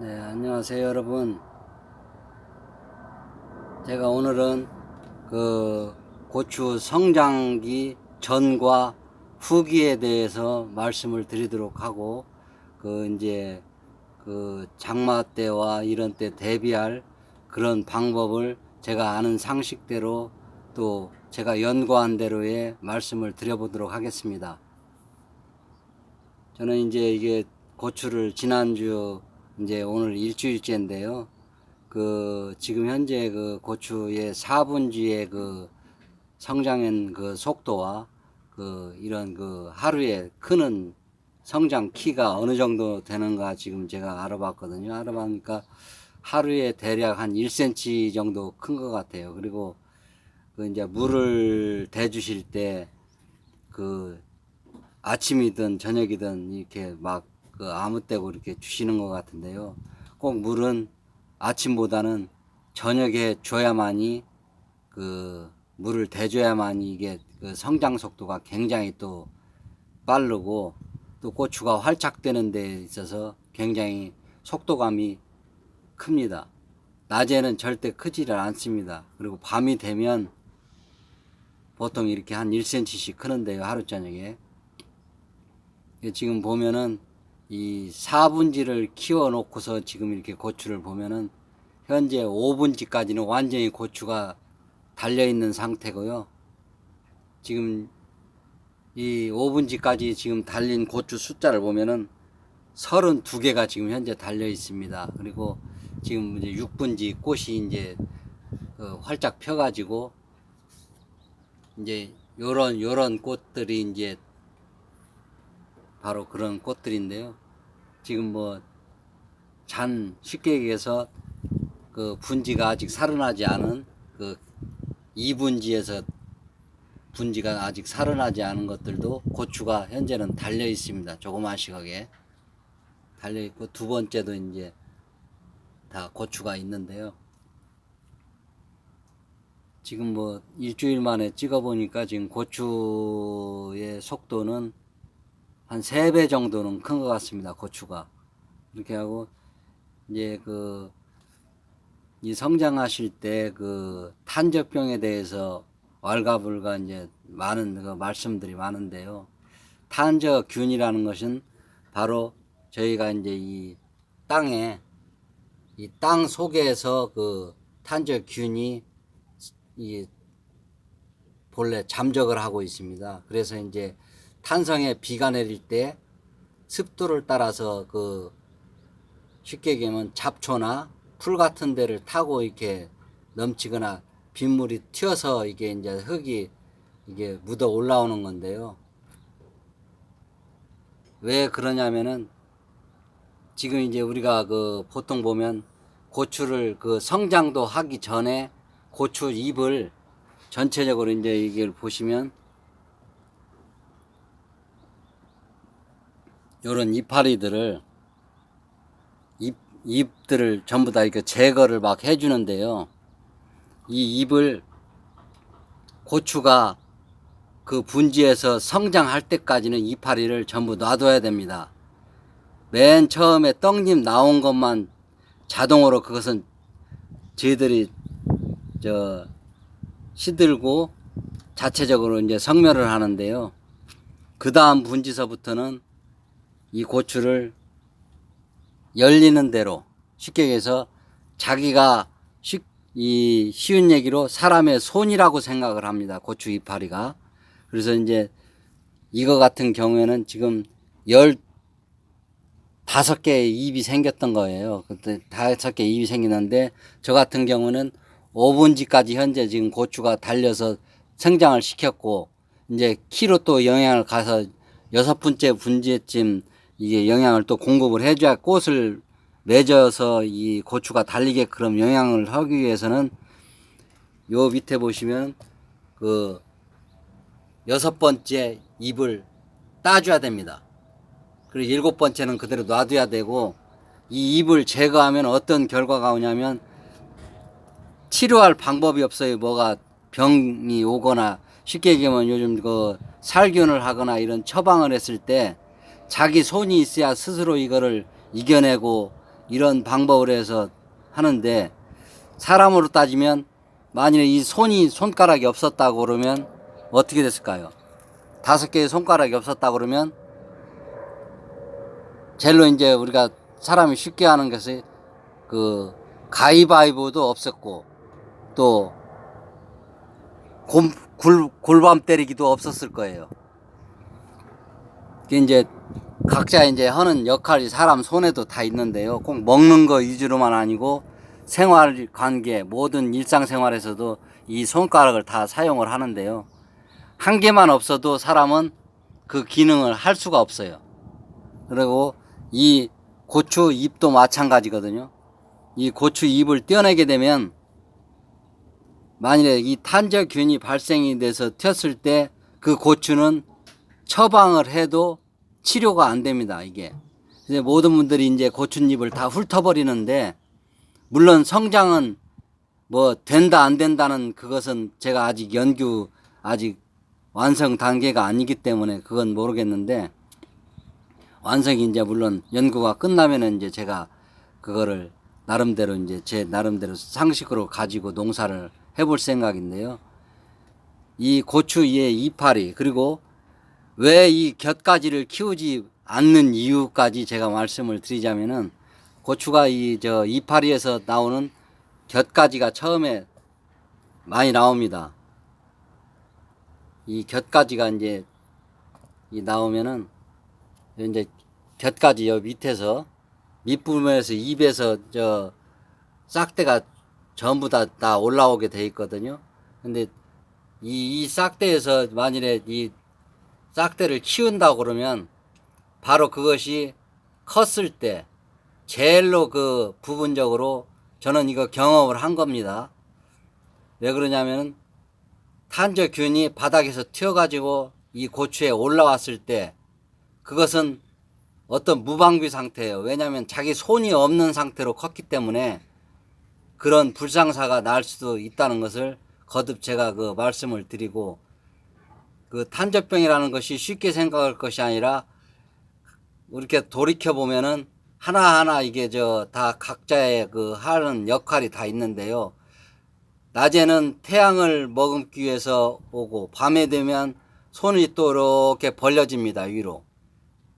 네, 안녕하세요, 여러분. 제가 오늘은 그 고추 성장기 전과 후기에 대해서 말씀을 드리도록 하고, 이제 장마 때와 이런 때 대비할 그런 방법을 제가 아는 상식대로 또 제가 연구한 대로의 말씀을 드려보도록 하겠습니다. 저는 이제 이게 고추를 지난주 이제 오늘 일주일째인데요. 지금 현재 고추의 4분지의 성장한 속도와 이런 하루에 크는 성장 키가 어느 정도 되는가 지금 제가 알아봤거든요. 알아보니까 하루에 대략 한 1cm 정도 큰 것 같아요. 그리고 이제 물을 대주실 때 아침이든 저녁이든 이렇게 막 아무 때고 이렇게 주시는 것 같은데요. 꼭 물은 아침보다는 저녁에 줘야만이 물을 대줘야만이 이게 성장 속도가 굉장히 또 빠르고 또 고추가 활착되는 데 있어서 굉장히 속도감이 큽니다. 낮에는 절대 크지를 않습니다. 그리고 밤이 되면 보통 이렇게 한 1cm씩 크는데요. 하루 저녁에. 지금 보면은 이 4분지를 키워 놓고서 지금 이렇게 고추를 보면은 현재 5분지까지는 완전히 고추가 달려 있는 상태고요. 지금 이 5분지까지 지금 달린 고추 숫자를 보면은 32개가 지금 현재 달려 있습니다. 그리고 지금 이제 6분지 꽃이 이제 활짝 펴 가지고 이제 요런 꽃들이 이제 바로 그런 꽃들인데요. 지금 쉽게 얘기해서 분지가 아직 살아나지 않은 2분지에서 분지가 아직 살아나지 않은 것들도 고추가 현재는 달려 있습니다. 조그마시하게 달려 있고, 두 번째도 이제 다 고추가 있는데요. 지금 일주일 만에 찍어 보니까 지금 고추의 속도는 한 3배 정도는 큰 것 같습니다. 고추가 이렇게 하고, 이제 이 성장하실 때 탄저병에 대해서 왈가불가 이제 많은 말씀들이 많은데요. 탄저균이라는 것은 바로 저희가 이제 이 땅 속에서 탄저균이 이 본래 잠적을 하고 있습니다. 그래서 이제 탄성에 비가 내릴 때 습도를 따라서 쉽게 얘기하면 잡초나 풀 같은 데를 타고 이렇게 넘치거나 빗물이 튀어서 이게 이제 흙이 이게 묻어 올라오는 건데요. 왜 그러냐면은 지금 이제 우리가 보통 보면 고추를 성장도 하기 전에 고추 잎을 전체적으로 이제 이걸 보시면 요런 잎들을 전부 다 이렇게 제거를 막 해주는데요. 이 잎을 고추가 분지에서 성장할 때까지는 이파리를 전부 놔둬야 됩니다. 맨 처음에 떡잎 나온 것만 자동으로 그것은 저희들이 시들고 자체적으로 이제 성멸을 하는데요. 그 다음 분지서부터는 이 고추를 열리는 대로, 쉽게 얘기해서 자기가 쉬운 얘기로 사람의 손이라고 생각을 합니다. 고추 이파리가. 그래서 이제 이거 같은 경우에는 지금 15개의 잎이 생겼던 거예요. 그때 5개 잎이 생기는데, 저 같은 경우는 5분지까지 현재 지금 고추가 달려서 성장을 시켰고, 이제 키로 또 영향을 가서 6번째 분지쯤 이게 영향을 또 공급을 해줘야 꽃을 맺어서 이 고추가 달리게 그럼 영향을 하기 위해서는 요 밑에 보시면 6번째 잎을 따줘야 됩니다. 그리고 7번째는 그대로 놔둬야 되고, 이 잎을 제거하면 어떤 결과가 오냐면 치료할 방법이 없어요. 뭐가 병이 오거나, 쉽게 얘기하면 요즘 살균을 하거나 이런 처방을 했을 때 자기 손이 있어야 스스로 이거를 이겨내고 이런 방법으로 해서 하는데, 사람으로 따지면 만일에 이 손가락이 없었다고 그러면 어떻게 됐을까요? 5개의 손가락이 없었다고 그러면 젤로 이제 우리가 사람이 쉽게 하는 것이 그 가위바위보도 없었고, 또 골밤 때리기도 없었을 거예요. 그게 이제 각자 이제 하는 역할이 사람 손에도 다 있는데요. 꼭 먹는 거 위주로만 아니고 생활 관계, 모든 일상생활에서도 이 손가락을 다 사용을 하는데요. 한 개만 없어도 사람은 그 기능을 할 수가 없어요. 그리고 이 고추 잎도 마찬가지거든요. 이 고추 잎을 떼어내게 되면 만일에 이 탄저균이 발생이 돼서 튀었을 때 그 고추는 처방을 해도 치료가 안 됩니다. 이게 이제 모든 분들이 이제 고추잎을 다 훑어버리는데, 물론 성장은 뭐 된다 안 된다는 그것은 제가 아직 완성 단계가 아니기 때문에 그건 모르겠는데, 완성이 이제 물론 연구가 끝나면은 이제 제가 그거를 나름대로 이제 제 나름대로 상식으로 가지고 농사를 해볼 생각인데요. 이 고추의 이파리, 그리고 왜 이 곁가지를 키우지 않는 이유까지 제가 말씀을 드리자면은, 고추가 이파리에서 나오는 곁가지가 처음에 많이 나옵니다. 이 곁가지가 이제 나오면은 이제 곁가지 여 밑에서 밑부분에서 잎에서 싹대가 전부 다 올라오게 돼 있거든요. 근데 이 싹대에서 만일에 이 싹대를 키운다고 그러면 바로 그것이 컸을 때 제일로 그 부분적으로 저는 이거 경험을 한 겁니다. 왜 그러냐면 탄저균이 바닥에서 튀어가지고 이 고추에 올라왔을 때 그것은 어떤 무방비 상태예요. 왜냐하면 자기 손이 없는 상태로 컸기 때문에 그런 불상사가 날 수도 있다는 것을 거듭 제가 그 말씀을 드리고, 그 탄저병이라는 것이 쉽게 생각할 것이 아니라 이렇게 돌이켜 보면은 하나하나 이게 다 각자의 그 하는 역할이 다 있는데요. 낮에는 태양을 머금기 위해서 오고, 밤에 되면 손이 또 이렇게 벌려집니다, 위로.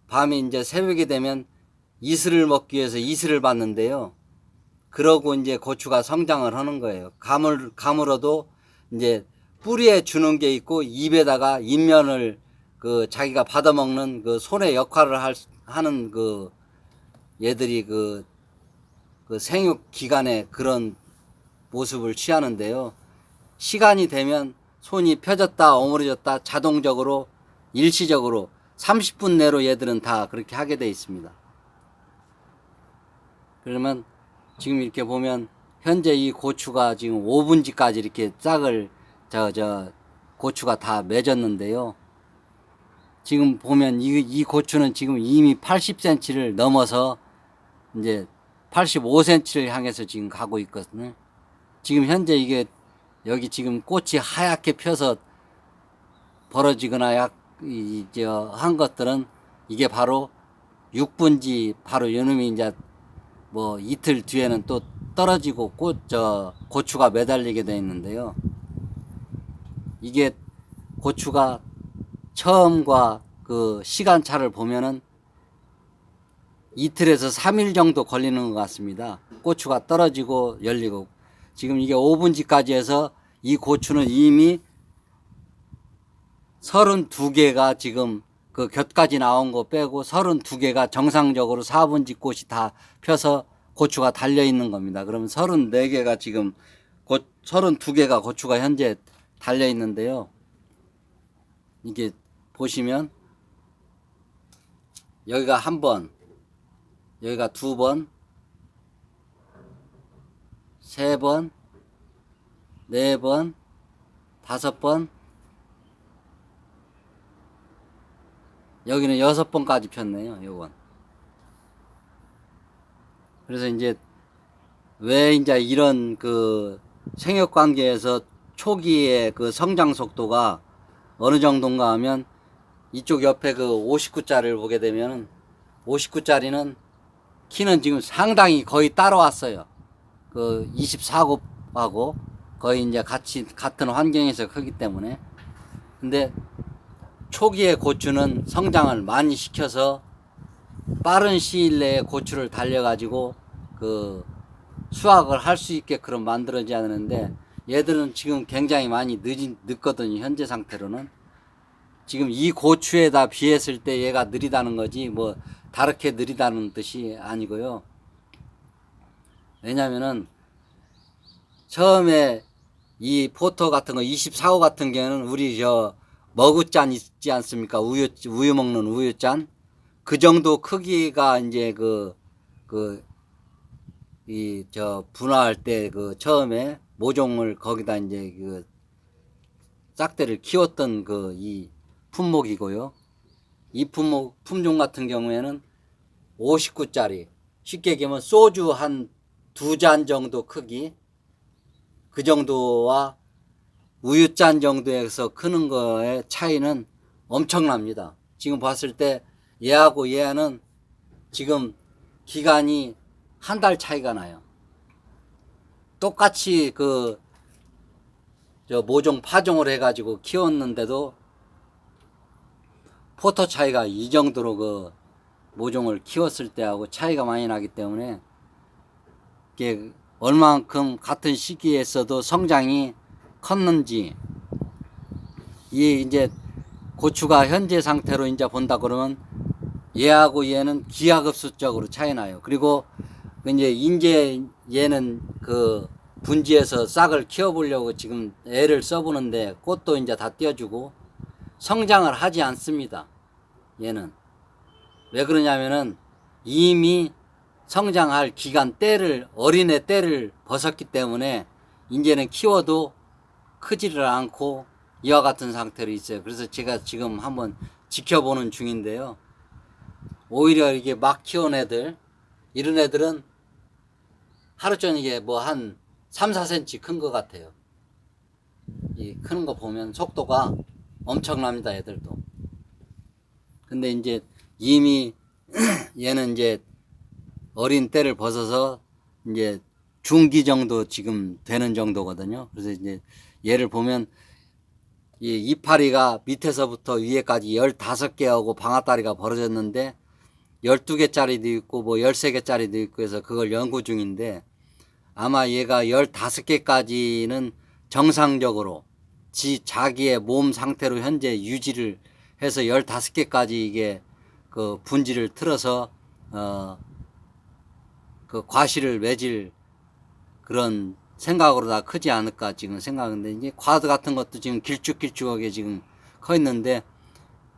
밤이 이제 새벽이 되면 이슬을 먹기 위해서 이슬을 받는데요. 그러고 이제 고추가 성장을 하는 거예요. 가물어도 이제 뿌리에 주는 게 있고, 잎에다가 잎면을 그 자기가 받아먹는 그 손의 역할을 하는 그 얘들이 그 생육 기간에 그런 모습을 취하는데요. 시간이 되면 손이 펴졌다 어무러졌다 자동적으로 일시적으로 30분 내로 얘들은 다 그렇게 하게 돼 있습니다. 그러면 지금 이렇게 보면 현재 이 고추가 지금 5분지까지 이렇게 싹을 고추가 다 맺었는데요. 지금 보면 이 고추는 지금 이미 80cm를 넘어서 이제 85cm를 향해서 지금 가고 있거든요. 지금 현재 이게 여기 지금 꽃이 하얗게 펴서 벌어지거나 한 것들은 이게 바로 6분지, 바로 요놈이 이제 뭐 이틀 뒤에는 또 떨어지고 고추가 매달리게 되어 있는데요. 이게 고추가 처음과 그 시간차를 보면은 이틀에서 3일 정도 걸리는 것 같습니다. 고추가 떨어지고 열리고. 지금 이게 5분지까지 해서 이 고추는 이미 32개가 지금 그 곁까지 나온 거 빼고 32개가 정상적으로 4분지 꽃이 다 펴서 고추가 달려 있는 겁니다. 그러면 34개가 지금 32개가 고추가 현재 달려 있는데요. 이게 보시면 여기가 한 번, 여기가 2번, 3번, 4번, 5번, 여기는 6번까지 폈네요. 요건. 그래서 이제 왜 이제 이런 그 생육 관계에서 초기의 그 성장 속도가 어느 정도인가 하면, 이쪽 옆에 그 59짜리를 보게 되면 59짜리는 키는 지금 상당히 거의 따라왔어요. 그 24곱하고 거의 이제 같이 같은 환경에서 크기 때문에. 근데 초기에 고추는 성장을 많이 시켜서 빠른 시일 내에 고추를 달려가지고 그 수확을 할 수 있게 그런 만들어지 않는데, 얘들은 지금 굉장히 많이 늦거든요. 현재 상태로는. 지금 이 고추에다 비했을 때 얘가 느리다는 거지 뭐 다르게 느리다는 뜻이 아니고요. 왜냐면은 처음에 이 포토 같은 거 24호 같은 경우는 우리 저 머구잔 있지 않습니까? 우유 먹는 우유잔. 그 정도 크기가 이제 분화할 때 그 처음에 모종을 거기다 이제 그 싹대를 키웠던 그 이 품목이고요. 이 품종 같은 경우에는 59짜리, 쉽게 얘기하면 소주 한 2잔 정도 크기, 그 정도와 우유잔 정도에서 크는 거의 차이는 엄청납니다. 지금 봤을 때 얘하고 얘는 지금 기간이 한 달 차이가 나요. 똑같이 모종 파종을 해가지고 키웠는데도 포토 차이가 이 정도로 그 모종을 키웠을 때하고 차이가 많이 나기 때문에 이게 얼만큼 같은 시기에서도 성장이 컸는지, 이 이제 고추가 현재 상태로 이제 본다 그러면 얘하고 얘는 기하급수적으로 차이 나요. 그리고 이제 얘는 그 분지에서 싹을 키워보려고 지금 애를 써보는데 꽃도 이제 다 띄워주고 성장을 하지 않습니다. 얘는 왜 그러냐면은 이미 성장할 기간 어린애 때를 벗었기 때문에 이제는 키워도 크지를 않고 이와 같은 상태로 있어요. 그래서 제가 지금 한번 지켜보는 중인데요. 오히려 이게 막 키운 애들, 이런 애들은 하루 저녁에 뭐 한 3, 4cm 큰 것 같아요. 이 크는 거 보면 속도가 엄청납니다, 애들도. 근데 이제 이미 얘는 이제 어린 때를 벗어서 이제 중기 정도 지금 되는 정도거든요. 그래서 이제 얘를 보면 이 이파리가 밑에서부터 위에까지 15개하고 방아다리가 벌어졌는데 12개짜리도 있고 뭐 13개짜리도 있고 해서 그걸 연구 중인데, 아마 얘가 15개까지는 정상적으로 자기의 몸 상태로 현재 유지를 해서 15개까지 이게 그 분지를 틀어서 그 과실을 맺을 그런 생각으로 다 크지 않을까 지금 생각하는데, 이제 과드 같은 것도 지금 길쭉길쭉하게 지금 커 있는데,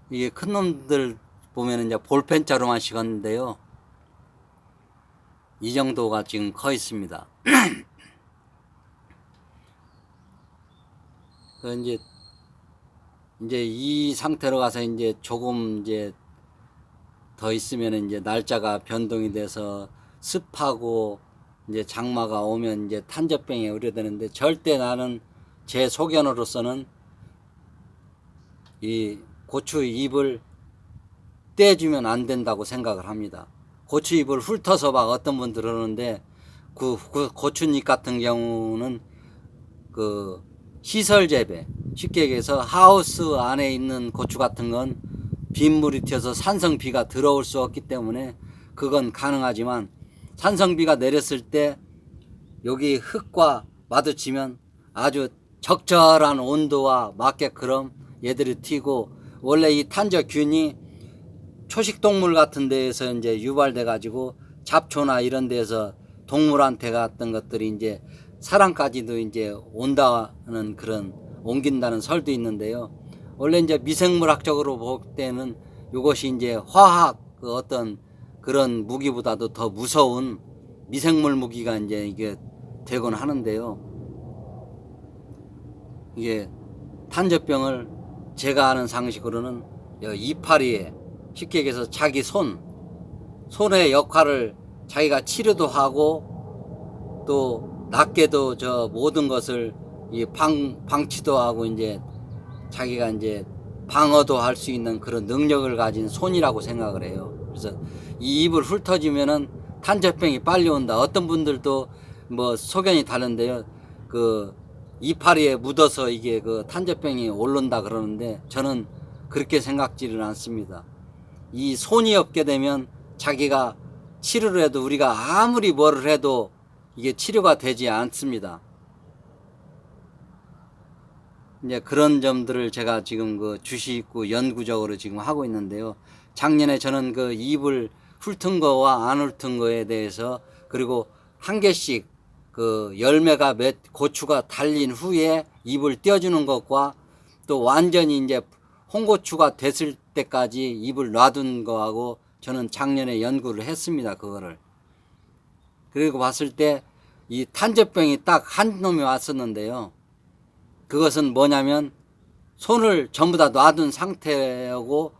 이게 큰 놈들 보면은 이제 볼펜자루만 식었는데요. 이 정도가 지금 커 있습니다. 그 이제 이 상태로 가서 이제 조금 이제 더 있으면 이제 날짜가 변동이 돼서 습하고 이제 장마가 오면 이제 탄저병에 우려되는데, 절대 나는 제 소견으로서는 이 고추 잎을 떼주면 안 된다고 생각을 합니다. 고추 잎을 훑어서 막 어떤 분들 그러는데, 그 고추잎 같은 경우는 그 시설 재배, 쉽게 얘기해서 하우스 안에 있는 고추 같은 건 빗물이 튀어서 산성비가 들어올 수 없기 때문에 그건 가능하지만, 산성비가 내렸을 때 여기 흙과 마주치면 아주 적절한 온도와 맞게끔 얘들이 튀고, 원래 이 탄저균이 초식동물 같은 데에서 이제 유발돼 가지고 잡초나 이런 데서 동물한테 갔던 것들이 이제 사람까지도 이제 온다는 그런 옮긴다는 설도 있는데요. 원래 이제 미생물학적으로 볼 때는 이것이 이제 화학 그 어떤 그런 무기보다도 더 무서운 미생물 무기가 이제 이게 되곤 하는데요. 이게 탄저병을 제가 아는 상식으로는 이파리에, 쉽게 얘기해서 자기 손의 역할을 자기가 치료도 하고 또 낫게도 저 모든 것을 이 방치도 하고 이제 자기가 이제 방어도 할 수 있는 그런 능력을 가진 손이라고 생각을 해요. 그래서 이 잎을 훑어주면은 탄저병이 빨리 온다. 어떤 분들도 뭐 소견이 다른데요. 그 이파리에 묻어서 이게 그 탄저병이 오른다 그러는데 저는 그렇게 생각지는 않습니다. 이 손이 없게 되면 자기가 치료를 해도 우리가 아무리 뭐를 해도 이게 치료가 되지 않습니다. 이제 그런 점들을 제가 지금 그 주시있고 연구적으로 지금 하고 있는데요. 작년에 저는 그 잎을 훑은 거와 안 훑은 거에 대해서 그리고 한 개씩 그 열매가 고추가 달린 후에 잎을 떼어주는 것과 또 완전히 이제 홍고추가 됐을 때까지 잎을 놔둔 거하고 저는 작년에 연구를 했습니다. 그거를. 그리고 봤을 때 이 탄저병이 딱 한 놈이 왔었는데요. 그것은 뭐냐면 손을 전부 다 놔둔 상태고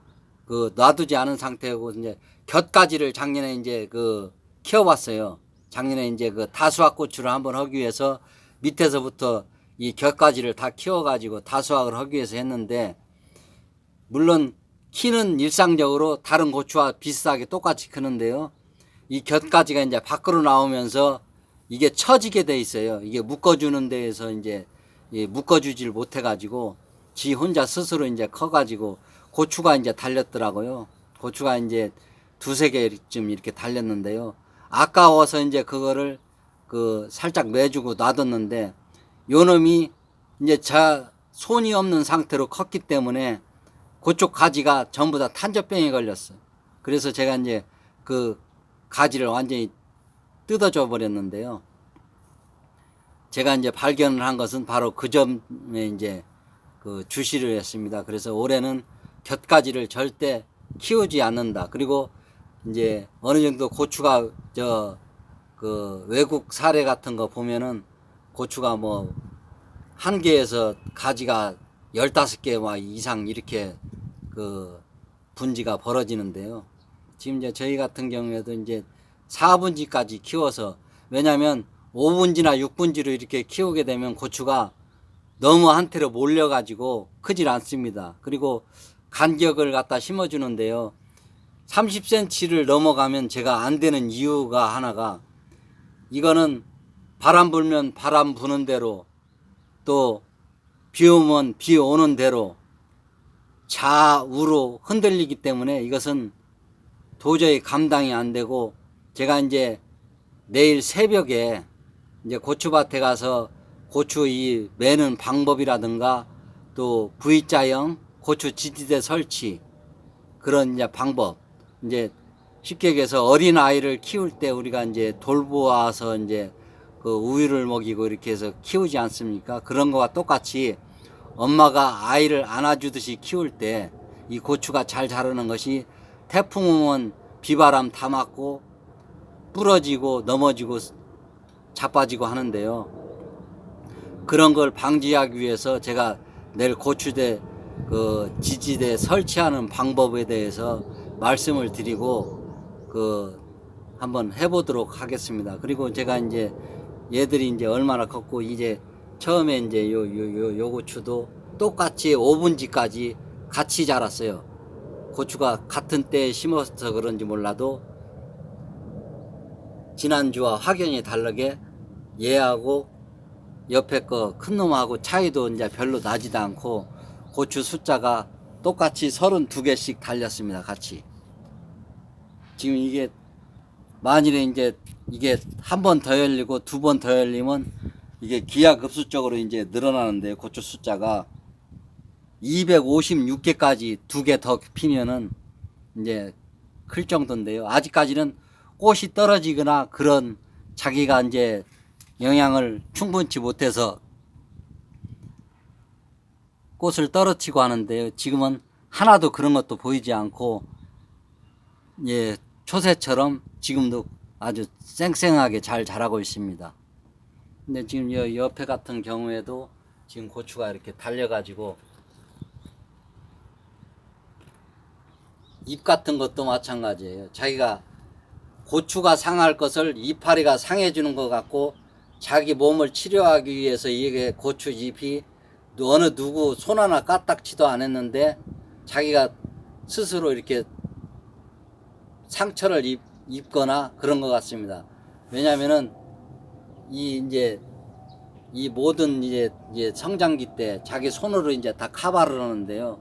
그 놔두지 않은 상태고 이제 곁가지를 작년에 이제 그 키워봤어요. 작년에 이제 그 다수학 고추를 한번 하기 위해서 밑에서부터 이 곁가지를 다 키워가지고 다수학을 하기 위해서 했는데 물론 키는 일상적으로 다른 고추와 비슷하게 똑같이 크는데요. 이 곁가지가 이제 밖으로 나오면서 이게 처지게 돼 있어요. 이게 묶어주는 데에서 이제 묶어주질 못해가지고 지 혼자 스스로 이제 커가지고 고추가 이제 달렸더라고요. 고추가 이제 두세 개쯤 이렇게 달렸는데요. 아까워서 이제 그거를 그 살짝 매주고 놔뒀는데 요 놈이 이제 손이 없는 상태로 컸기 때문에 그쪽 가지가 전부 다 탄저병에 걸렸어요. 그래서 제가 이제 그 가지를 완전히 뜯어줘 버렸는데요. 제가 이제 발견을 한 것은 바로 그 점에 이제 그 주시를 했습니다. 그래서 올해는 곁가지를 절대 키우지 않는다. 그리고 이제 어느 정도 고추가 그 외국 사례 같은 거 보면은 고추가 뭐 한 개에서 가지가 15개 이상 이렇게 그 분지가 벌어지는데요. 지금 이제 저희 같은 경우에도 이제 4분지까지 키워서 왜냐하면 5분지나 6분지로 이렇게 키우게 되면 고추가 너무 한테로 몰려가지고 크질 않습니다. 그리고 간격을 갖다 심어주는데요. 30cm를 넘어가면 제가 안 되는 이유가 하나가 이거는 바람 불면 바람 부는 대로 또 비 오면 비 오는 대로 좌우로 흔들리기 때문에 이것은 도저히 감당이 안 되고 제가 이제 내일 새벽에 이제 고추밭에 가서 고추 이 매는 방법이라든가 또 V자형 고추 지지대 설치 그런 이제 방법 이제 쉽게 얘기해서 어린 아이를 키울 때 우리가 이제 돌보아서 이제 그 우유를 먹이고 이렇게 해서 키우지 않습니까? 그런 거와 똑같이 엄마가 아이를 안아주듯이 키울 때 이 고추가 잘 자라는 것이 태풍 오면 비바람 다 맞고 부러지고 넘어지고 자빠지고 하는데요. 그런 걸 방지하기 위해서 제가 내일 고추대 그 지지대 설치하는 방법에 대해서 말씀을 드리고 그 한번 해보도록 하겠습니다. 그리고 제가 이제 얘들이 이제 얼마나 컸고 이제 처음에 이제 요 고추도 똑같이 5분지까지 같이 자랐어요. 고추가 같은 때에 심어서 그런지 몰라도 지난주와 확연히 다르게 얘하고 옆에 거 큰 놈하고 차이도 이제 별로 나지도 않고 고추 숫자가 똑같이 32개씩 달렸습니다. 같이. 지금 이게 만일에 이제 이게 한 번 더 열리고 두 번 더 열리면 이게 기하급수적으로 이제 늘어나는데 고추 숫자가 256개까지 두 개 더 피면은 이제 클 정도인데요. 아직까지는 꽃이 떨어지거나 그런 자기가 이제 영양을 충분치 못해서 꽃을 떨어뜨리고 하는데요. 지금은 하나도 그런 것도 보이지 않고 예, 초새처럼 지금도 아주 쌩쌩하게 잘 자라고 있습니다. 근데 지금 이 옆에 같은 경우에도 지금 고추가 이렇게 달려가지고 잎 같은 것도 마찬가지예요. 자기가 고추가 상할 것을 이파리가 상해주는 것 같고 자기 몸을 치료하기 위해서 이게 고추 잎이 어느 누구 손 하나 까딱지도 안 했는데 자기가 스스로 이렇게 상처를 입거나 그런 것 같습니다. 왜냐면은 이제 이 모든 이제 성장기 때 자기 손으로 이제 다 카바를 하는데요.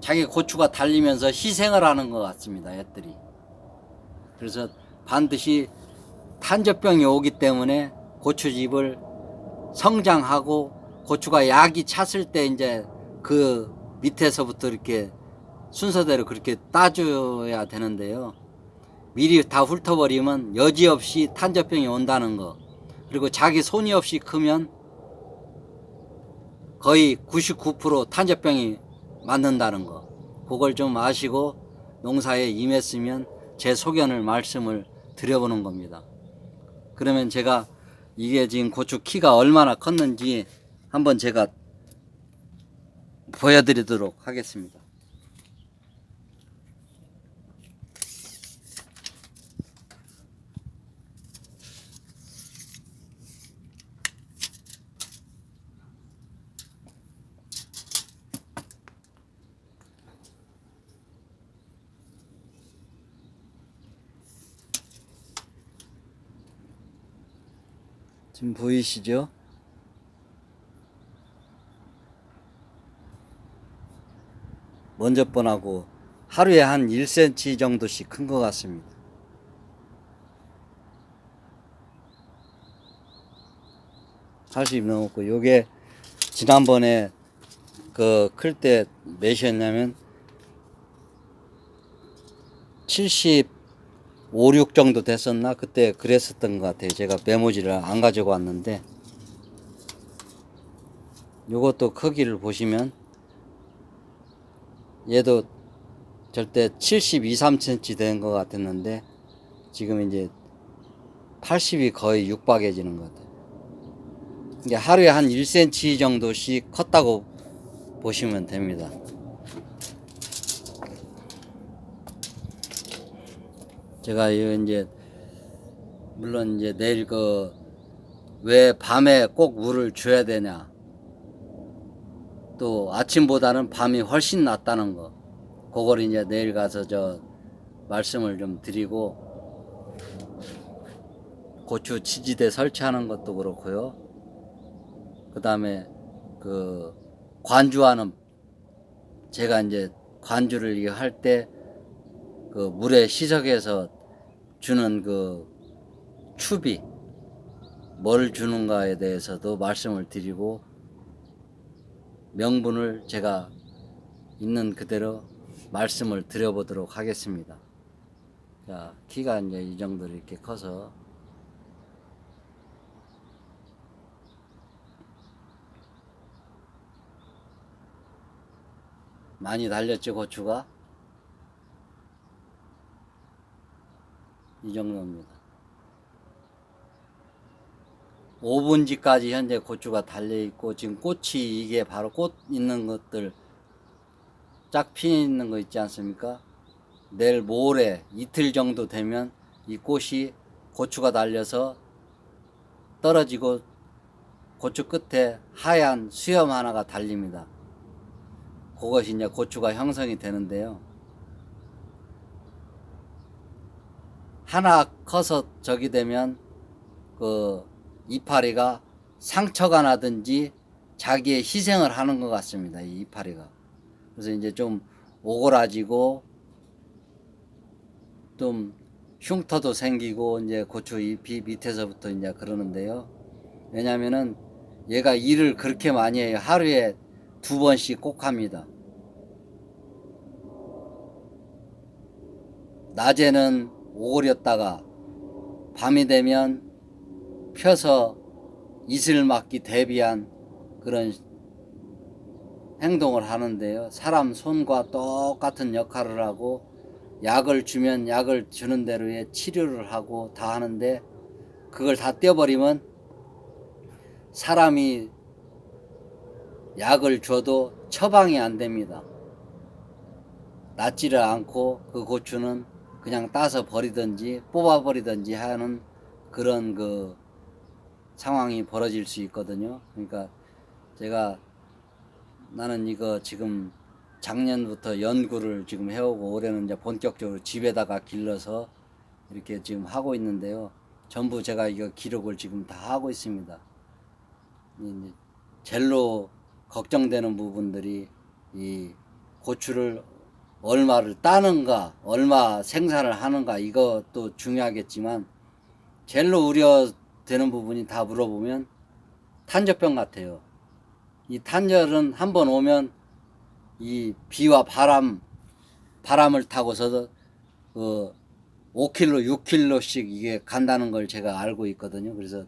자기 고추가 달리면서 희생을 하는 것 같습니다. 애들이. 그래서 반드시 탄저병이 오기 때문에 고추잎을 성장하고 고추가 약이 찼을 때 이제 그 밑에서부터 이렇게 순서대로 그렇게 따줘야 되는데요. 미리 다 훑어버리면 여지없이 탄저병이 온다는 거, 그리고 자기 손이 없이 크면 거의 99% 탄저병이 맞는다는 거, 그걸 좀 아시고 농사에 임했으면 제 소견을 말씀을 드려보는 겁니다. 그러면 제가 이게 지금 고추 키가 얼마나 컸는지 한번 제가 보여드리도록 하겠습니다. 지금 보이시죠? 먼저 번하고 하루에 한 1cm 정도씩 큰 것 같습니다. (40) 넘었고, 요게 지난번에 그 클 때 몇이었냐면 75, 6 정도 됐었나? 그때 그랬었던 것 같아요. 제가 메모지를 안 가지고 왔는데, 요것도 크기를 보시면 얘도 절대 72, 3cm 된 것 같았는데 지금 이제 80이 거의 육박해지는 것 같아요. 이게 하루에 한 1cm 정도씩 컸다고 보시면 됩니다. 제가 이제 물론 이제 내일 왜 밤에 꼭 물을 줘야 되냐, 또 아침보다는 밤이 훨씬 낫다는 거, 그걸 이제 내일 가서 말씀을 좀 드리고, 고추 지지대 설치하는 것도 그렇고요. 그 다음에 관주하는, 제가 이제 관주를 할 때 물에 희석해서 주는 추비, 뭘 주는가에 대해서도 말씀을 드리고, 명분을 제가 있는 그대로 말씀을 드려보도록 하겠습니다. 자, 키가 이제 이 정도로 이렇게 커서 많이 달렸죠. 고추가 이 정도입니다. 5분지까지 현재 고추가 달려있고, 지금 꽃이, 이게 바로 꽃 있는 것들 짝 피 있는 거 있지 않습니까? 내일 모레 이틀 정도 되면 이 꽃이, 고추가 달려서 떨어지고 고추 끝에 하얀 수염 하나가 달립니다. 그것이 이제 고추가 형성이 되는데요. 하나 커서 저기 되면 이파리가 상처가 나든지 자기의 희생을 하는 것 같습니다. 이 이파리가. 그래서 이제 좀 오그라지고 좀 흉터도 생기고, 이제 고추 잎이 밑에서부터 이제 그러는데요. 왜냐면은 얘가 일을 그렇게 많이 해요. 하루에 2번씩 꼭 합니다. 낮에는 오그렸다가 밤이 되면 펴서 이슬 맞기 대비한 그런 행동을 하는데요. 사람 손과 똑같은 역할을 하고, 약을 주면 약을 주는 대로의 치료를 하고 다 하는데, 그걸 다 떼어버리면 사람이 약을 줘도 처방이 안 됩니다. 낫지를 않고 그 고추는 그냥 따서 버리든지 뽑아버리든지 하는 그런 상황이 벌어질 수 있거든요. 그러니까 제가, 나는 이거 지금 작년부터 연구를 지금 해오고, 올해는 이제 본격적으로 집에다가 길러서 이렇게 지금 하고 있는데요. 전부 제가 이거 기록을 지금 다 하고 있습니다. 이 젤로 걱정되는 부분들이 이 고추를 얼마를 따는가, 얼마 생산을 하는가 이것도 중요하겠지만 젤로 우려되는 부분이 다 물어보면 탄저병 같아요. 이 탄저는 한번 오면 이 비와 바람을 타고서 5kg, 6kg씩 이게 간다는 걸 제가 알고 있거든요. 그래서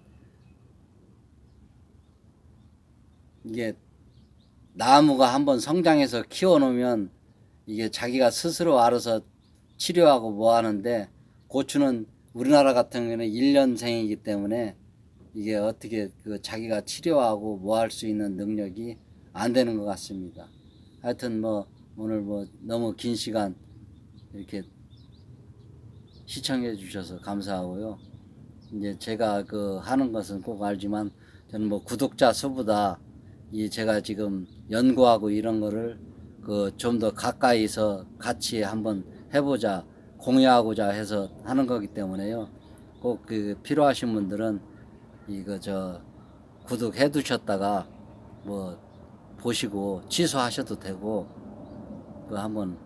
이게 나무가 한번 성장해서 키워놓으면 이게 자기가 스스로 알아서 치료하고 뭐 하는데 고추는 우리나라 같은 경우에는 1년생이기 때문에 이게 어떻게 그 자기가 치료하고 뭐 할 수 있는 능력이 안 되는 것 같습니다. 하여튼 뭐 오늘 뭐 너무 긴 시간 이렇게 시청해 주셔서 감사하고요. 이제 제가 그 하는 것은 꼭 알지만 저는 뭐 구독자 수보다 이 제가 지금 연구하고 이런 거를 그 좀 더 가까이서 같이 한번 해보자 공유하고자 해서 하는 거기 때문에요. 꼭 그 필요하신 분들은 이거 저 구독해 두셨다가 뭐 보시고 취소하셔도 되고 그 한번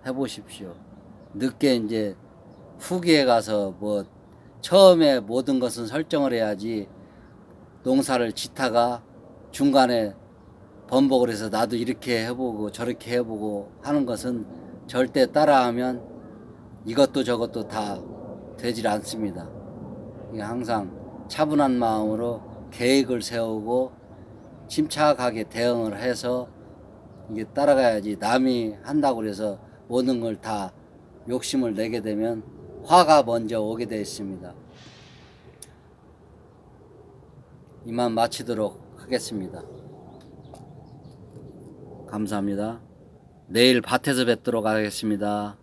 해보십시오. 늦게 이제 후기에 가서 뭐 처음에 모든 것은 설정을 해야지 농사를 짓다가 중간에 번복을 해서 나도 이렇게 해보고 저렇게 해보고 하는 것은 절대 따라하면 이것도 저것도 다 되질 않습니다. 이게 항상 차분한 마음으로 계획을 세우고 침착하게 대응을 해서 이게 따라가야지 남이 한다고 해서 모든 걸 다 욕심을 내게 되면 화가 먼저 오게 되어 있습니다. 이만 마치도록 하겠습니다. 감사합니다. 내일 밭에서 뵙도록 하겠습니다.